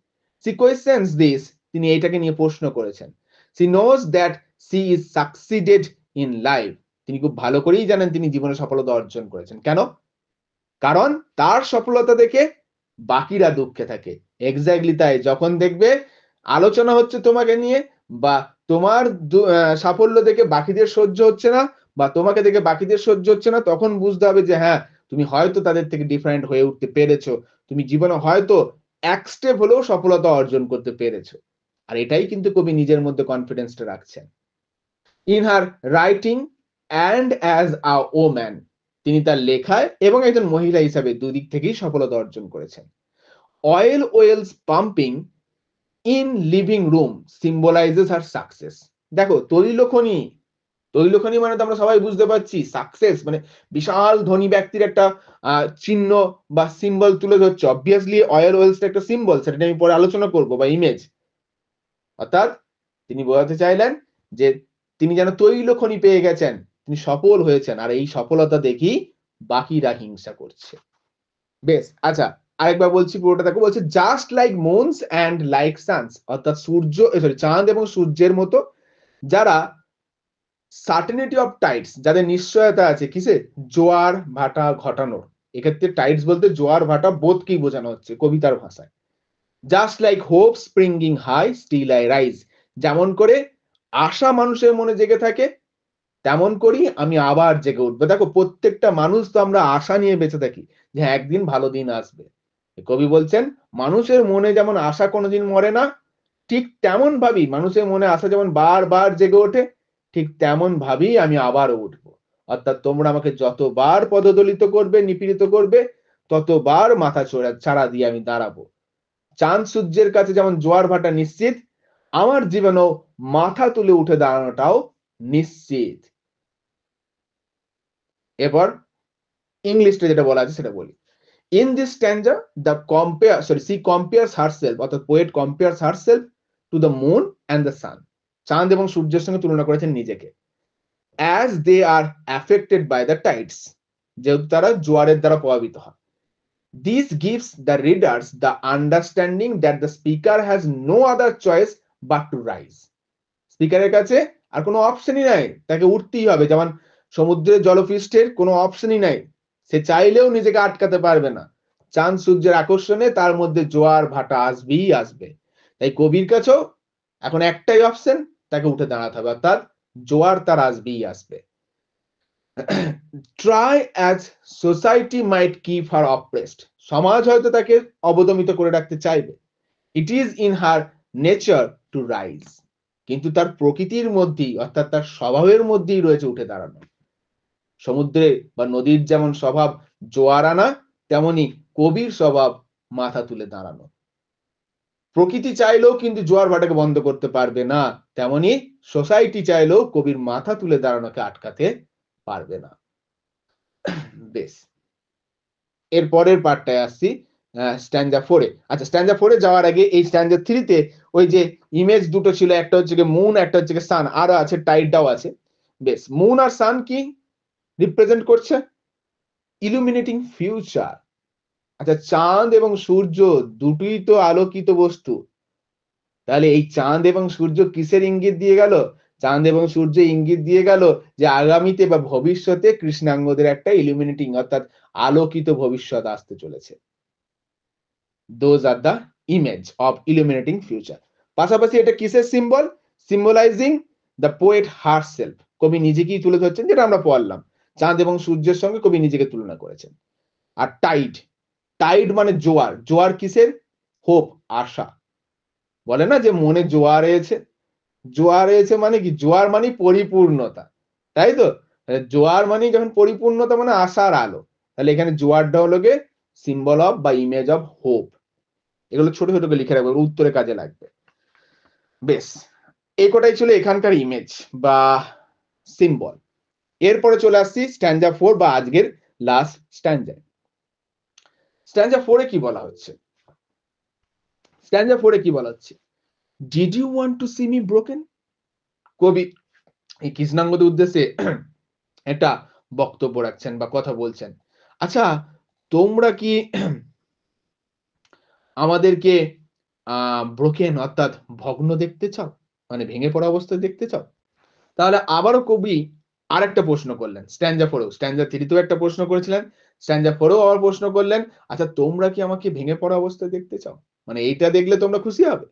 Speaker 1: সি কোয়েশ্চেনস দিস, তিনি এইটাকে নিয়ে প্রশ্ন করেছেন। She knows that she is succeeded in life, তিনি খুব ভালো করেই জানেন তিনি জীবনে সফলতা অর্জন করেছেন। কেন? কারণ তার সফলতা দেখে বাকিরা দুঃখে থাকে। এক্স্যাক্টলি তাই। যখন দেখবে আলোচনা হচ্ছে তোমাকে নিয়ে, বা তোমার সাফল্য দেখে বাকিদের সহ্য হচ্ছে না, বা তোমাকে দেখে বাকিদের সহ্য হচ্ছে না, তখন বুঝতে হবে যে হ্যাঁ, তুমি হয়তো তাদের থেকে ডিফারেন্ট হয়ে উঠতে পেরেছো, তুমি জীবনে হয়তো এক স্টেপ হলেও সফলতা অর্জন করতে পেরেছো। আর এটাই কিন্তু কবি নিজের মধ্যে কনফিডেন্সটা রাখছেন। In her writing and as a woman, তিনি তার লেখায় এবং একজন মহিলা হিসাবে দুদিক থেকেই সফলতা অর্জন করেছেন। Oil wells pumping in living room symbolises her success. দেখো, তৈলখনি, তৈলখনি মানে তো আমরা সবাই বুঝতে পারছি সাকসেস, মানে বিশাল ধনী ব্যক্তির একটা চিহ্ন বা সিম্বল তুলে ধরছে। অবভিয়াসলি অয়েল ওয়েলসটা একটা সিম্বল, সেটা আমি পরে আলোচনা করব, বা ইমেজ। অর্থাৎ তিনি বোঝাতে চাইলেন যে তিনি যেন তৈলখনি পেয়ে গেছেন, তিনি সফল হয়েছেন, আর এই সফলতা দেখেই বাকিরা হিংসা করছে। বেশ, আচ্ছা, আরেকবার বলছি পুরোটা দেখো। বলছে just like moons and like suns, অর্থাৎ সূর্য, সরি, চাঁদ এবং সূর্যের মতো, যারা সার্টেনিটি অফ টাইডস, যাদের নিশ্চয়তা আছে কিসে, জোয়ার ভাটা ঘটানোর। এক্ষেত্রে টাইডস বলতে জোয়ার ভাটা বোধকেই বোঝানো হচ্ছে কবিতার ভাষায়। Just like hope springing high still I rise, যেমন করে আশা মানুষের মনে জেগে থাকে, তেমন করি আমি আবার জেগে উঠবো। দেখো, প্রত্যেকটা মানুষ তো আমরা আশা নিয়ে বেঁচে থাকি যে একদিন ভালো দিন আসবে। কবি বলছেন মানুষের মনে যেমন আশা কোনোদিন মরে না, ঠিক তেমন ভাবেই মানুষের মনে আশা যেমন বারবার জেগে ওঠে, ঠিক তেমন ভাবেই আমি আবারও উঠবো। অর্থাৎ তোমরা আমাকে যতবার পদদলিত করবে, নিপীড়িত করবে, ততবার মাথা ছাড়া দিয়ে আমি দাঁড়াবো। চাঁদ সূর্যের কাছে যেমন জোয়ার ভাটা নিশ্চিত, আমার জীবনেও মাথা তুলে উঠে দাঁড়ানোটাও নিশ্চিত। এরপর ইংলিশটা যেটা বলা আছে সেটা বলি। In this stanza, she compares herself, অর্থাৎ poet compares herself to the moon and the sun. চাঁদ এবং সূর্যের সঙ্গে তুলনা করেছেন নিজেকে। As they are affected by the tides, যেহেতু তারা জোয়ারের দ্বারা প্রভাবিত হয়। This gives the readers the understanding that the speaker has no other choice but to rise. স্পিকারের কাছে আর কোনো অপশনই নাই, তাকে উঠতেই হবে। যেমন সমুদ্রের জলপৃষ্ঠের কোনো অপশনই নাই, সে চাইলেও নিজেকে আটকাতে পারবে না। চাঁদ সূর্যের আকর্ষণে তার মধ্যে জোয়ার ভাটা আসবেই আসবে। তাই কবির কাছেও এখন একটাই অপশন, তাকে উঠে দাঁড়াতে হবে, অর্থাৎ জোয়ার তার আসবেই আসবে। ট্রাই অ্যাজ সোসাইটি মাইট কিপ হার অপ্রেসড, সমাজ হয়তো তাকে অবদমিত করে রাখতে চাইবে। It is in her nature to rise, কিন্তু তার প্রকৃতির মধ্যেই অর্থাৎ তার স্বভাবের মধ্যেই রয়েছে উঠে দাঁড়ানো। সমুদ্রে বা নদীর যেমন স্বভাব জোয়ার আনা, তেমনি কবির স্বভাব মাথা তুলে দাঁড়ানো। প্রকৃতি চাইলেও কিন্তু জোয়ার ভাটাকে বন্ধ করতে পারবে না, তেমনি সোসাইটি চাইলেও কবির মাথা তুলে দাঁড়ানোকে আটকাতে পারবে না। বেশ, এর পরের পার্টটায় আসছি, স্ট্যান্জা 4 এ। আচ্ছা, স্ট্যান্জা 4 এ যাওয়ার আগে এই স্ট্যান্জা 3 তে ওই যে ইমেজ দুটো ছিল, একটা হচ্ছে মুন, একটা হচ্ছে সান, আর আছে টাইডটাও আছে। বেশ, মুন আর সান কি রিপ্রেজেন্ট করছে? Illuminating future. আচ্ছা, চাঁদ এবং সূর্য দুটোই তো আলোকিত বস্তু, তাহলে এই চাঁদ এবং সূর্য কিসের ইঙ্গিত দিয়ে গেল? চাঁদ এবং সূর্য ইঙ্গিত দিয়ে গেল যে আগামীতে বা ভবিষ্যতে কৃষ্ণাঙ্গদের একটা ইলুমিনেটিং অর্থাৎ আলোকিত ভবিষ্যৎ আসতে চলেছে। Those are the image of illuminating future. পাশাপাশি এটা কিসের সিম্বল? সিম্বলাইজিং দ্য পোয়েট হারসেলফ, কবি নিজেকেই তুলে ধরছেন, যেটা আমরা পড়লাম। চাঁদ এবং সূর্যের সঙ্গে কবি নিজেকে তুলনা করেছেন। আর টাইড, টাইড মানে জোয়ার। জোয়ার কিসের? হোপ, আশা। বলে না যে মনে জোয়ার এসেছে, জোয়ার এসেছে মানে কি? জোয়ার মানে পরিপূর্ণতা, তাই তো? জোয়ার মানে যখন পরিপূর্ণতা মানে আশার আলো, তাহলে এখানে জোয়ারটা হলো গে সিম্বল অফ বা ইমেজ অফ হোপ। এগুলো ছোট ছোট করে লিখে রাখবে, উত্তরে কাজে লাগবে। বেশ, এই কটাই ছিল এখানকার ইমেজ বা সিম্বল। এরপরে চলে আসছি স্ট্যান্জা 4 বা আজকের লাস্ট স্ট্যান্জা। স্ট্যান্জা 4 এ কি বলা হচ্ছে? স্ট্যান্জা 4 এ কি বলা হচ্ছে? Did you want to see me broken? কবি এই কৃষ্ণাঙ্গদের উদ্দেশ্যে একটা বক্তব্য রাখছেন বা কথা বলছেন। আচ্ছা, তোমরা কি আমাদেরকে ব্রোকেন অর্থাৎ ভগ্ন দেখতে চাও, মানে ভেঙে পড়া অবস্থায় দেখতে চাও? তাহলে আবারও কবি আরেকটা প্রশ্ন করলেন। স্ট্যান্জা 4 স্ট্যান্জা 3 তেও একটা প্রশ্ন করেছিলেন, স্ট্যান্জা 4 এও আবার প্রশ্ন করলেন, আচ্ছা তোমরা কি আমাকে ভেঙে পড়া অবস্থায় দেখতে চাও? মানে এইটা দেখলে তোমরা খুশি হবে?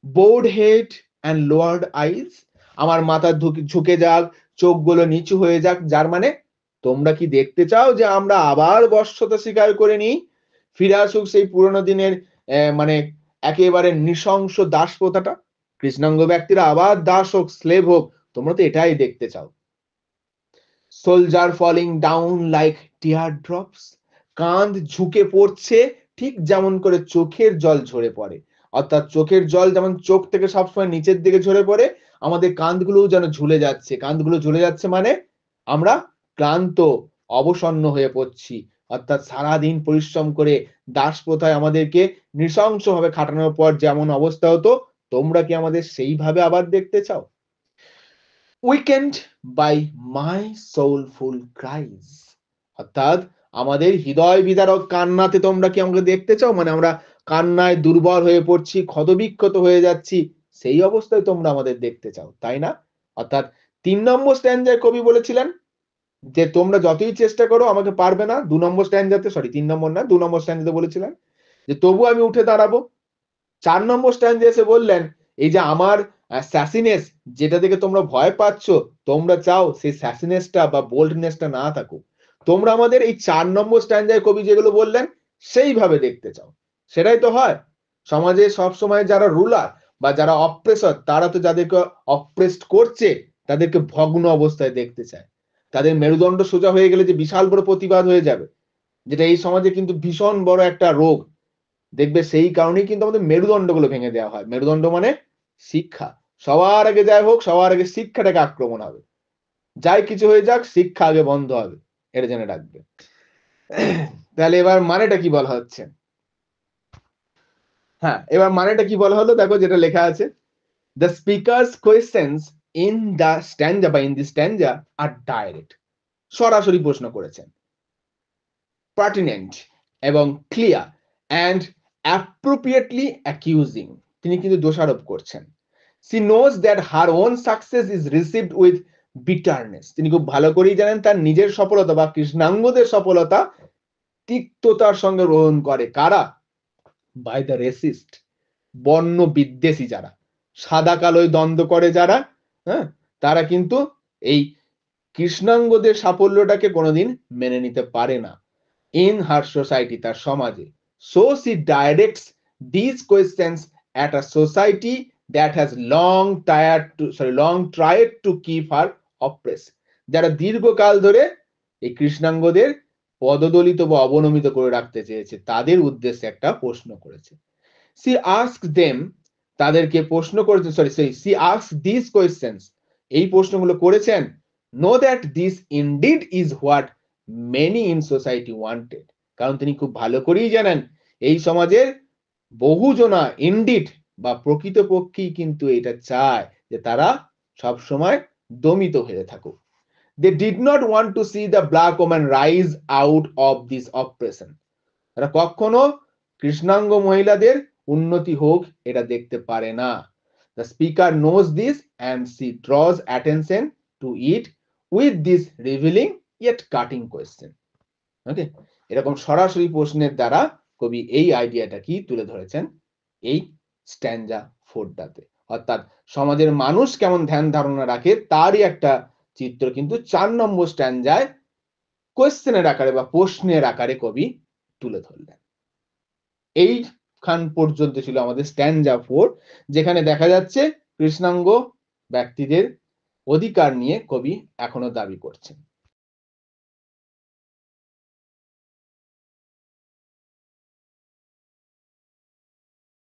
Speaker 1: বোর্ড হেড অ্যান্ড লোয়ার্ড আইজ, আমার মাথা ঝুঁকে যাক, চোখগুলো নিচু হয়ে যাক, যার মানে তোমরা কি দেখতে চাও যে আমরা আবার বশ্যতা স্বীকার করে নিই, ফিরে আসুক সেই পুরোনো দিনের মানে একেবারে নৃশংস দাস প্রথাটা, কৃষ্ণাঙ্গ ব্যক্তিরা আবার দাস হোক, স্লেভ হোক, তোমরা তো এটাই দেখতে চাও। সোলজার ফলিং ডাউন লাইক টিয়ার ড্রপস, কাঁধ ঝুঁকে পড়ছে ঠিক যেমন করে চোখের জল ঝরে পড়ে, অর্থাৎ চোখের জল যেমন চোখ থেকে সবসময় নিচের দিকে ঝরে পড়ে, আমাদের কাঁধগুলোও যেন ঝুলে যাচ্ছে। কাঁধগুলো ঝুলে যাচ্ছে মানে আমরা ক্লান্ত, অবসন্ন হয়ে পড়ছি, অর্থাৎ সারাদিন পরিশ্রম করে দাস প্রথায় আমাদেরকে নৃশংসভাবে খাটানোর পর যেমন অবস্থা হতো, তোমরা কি আমাদের সেইভাবে আবার দেখতে চাও? Weakened by my soulful cries, অর্থাৎ আমাদের হৃদয় বিদারক কান্নাতে তোমরা কি আমাকে দেখতে চাও? মানে আমরা কান্নায় দুর্বল হয়ে পড়ছি, ক্ষতবিক্ষত হয়ে যাচ্ছি, সেই অবস্থায় তোমরা আমাদের দেখতে চাও, তাই না? অর্থাৎ 3 নম্বর স্ট্যান্জায় কবি বলেছিলেন যে তোমরা যতই চেষ্টা করো আমাকে পারবে না। 2 নম্বর স্ট্যান্জাতে, সরি 3 নম্বর না, 2 নম্বর স্ট্যান্জাতে বলেছিলেন যে তবু আমি উঠে দাঁড়াবো। 4 নম্বর স্ট্যান্ডে এসে বললেন এই যে আমার স্যাসিনেস, যেটা দেখে তোমরা ভয় পাচ্ছ, তোমরা চাও সেই স্যাসিনেসটা বা বোল্ডনেসটা না থাকুক। তোমরা আমাদের এই 4 নম্বর স্ট্যান্ডায় কবি যেগুলো বললেন সেইভাবে দেখতে চাও। সেটাই তো হয় সমাজে সব সময় যারা রুলার বা যারা অপ্রেসর, তারা তো যাদেরকে অপ্রেসড করছে তাদেরকে ভগ্ন অবস্থায় দেখতে চায়। তাদের মেরুদণ্ড সোজা হয়ে গেলে যে বিশাল বড় প্রতিবাদ হয়ে যাবে, যেটা এই সমাজে কিন্তু ভীষণ বড় একটা রোগ। দেখবে সেই কারণেই কিন্তু আমাদের মেরুদণ্ডগুলো ভেঙে দেওয়া হয়। মেরুদণ্ড মানে শিক্ষা। সবার আগে যাই হোক, সবার আগে শিক্ষাটাকে আক্রমণ হবে। যাই কিছু হয়ে যাক, শিক্ষা আগে বন্ধ হবে, এটা জেনে রাখবে। তাহলে এবার মানেটা কি বলা হচ্ছে? হ্যাঁ, এবার মানেটা কি বলা হলো, দেখো যেটা লেখা আছে, the speaker's questions in the stanza বা ইন দি স্ট্যান্জা আর ডাইরেক্ট, সরাসরি প্রশ্ন করেছেন, পার্টিনেন্ট এবং ক্লিয়ার অ্যান্ড অ্যাপ্রোপ্রিয়েটলি অ্যাকিউজিং, তিনি কিন্তু দোষারোপ করছেন। she knows that her own success is received with bitterness, তিনি খুব ভালো করেই জানেন তার নিজের সফলতা বা কৃষ্ণাঙ্গদের সফলতা তিক্ততার সঙ্গে গ্রহণ করে। কারা? বাই দ্য রেসিস্ট, বর্ণ বিদ্বেষী যারা, সাদা কালোয় দ্বন্দ্ব করে যারা, হ্যাঁ, তারা কিন্তু এই কৃষ্ণাঙ্গদের সাফল্যটাকে কোনোদিন মেনে নিতে পারে না। in her society, তার সমাজে। so she directs these questions at a society that has long tried to keep her oppressed, যারা দীর্ঘকাল ধরে এই কৃষ্ণাঙ্গদের পদদলিত বা অবনমিত করে রাখতে চেয়েছে, তাদের উদ্দেশ্যে একটা প্রশ্ন করেছে। she asks them, তাদেরকে প্রশ্ন করেছে, she asks these questions, এই প্রশ্নগুলো করেছেন, know that this indeed is what many in society wanted, কারণ তিনি খুব ভালো করেই জানেন এই সমাজের বহুজনা ইনডিড বা প্রকৃতপক্ষেই কিন্তু এটা চায় যে তারা সব সময় দমিত হয়ে থাকুক। they did not want to see the black woman rise out of this oppression, তারা কখনো কৃষ্ণাঙ্গ মহিলাদের উন্নতি হোক এটা দেখতে পারে না। the speaker knows this and she draws attention to it with this revealing yet cutting question. ওকে, এরকম সরাসরি প্রশ্নের দ্বারা কবি এই আইডিয়াটা কি তুলে ধরেছেন এই স্ট্যাঞ্জা 4টাতে, অর্থাৎ সমাজের মানুষ কেমন ধ্যান ধারণা রাখে তারই একটা চিত্র কিন্তু 4 নম্বর স্ট্যাঞ্জায় কোয়েশ্চেনের আকারে বা প্রশ্নের আকারে কবি তুলে ধরলেন। এইখান পর্যন্ত ছিল আমাদের স্ট্যাঞ্জা 4, যেখানে দেখা যাচ্ছে কৃষ্ণাঙ্গ ব্যক্তিদের অধিকার নিয়ে কবি এখনো দাবি করছেন।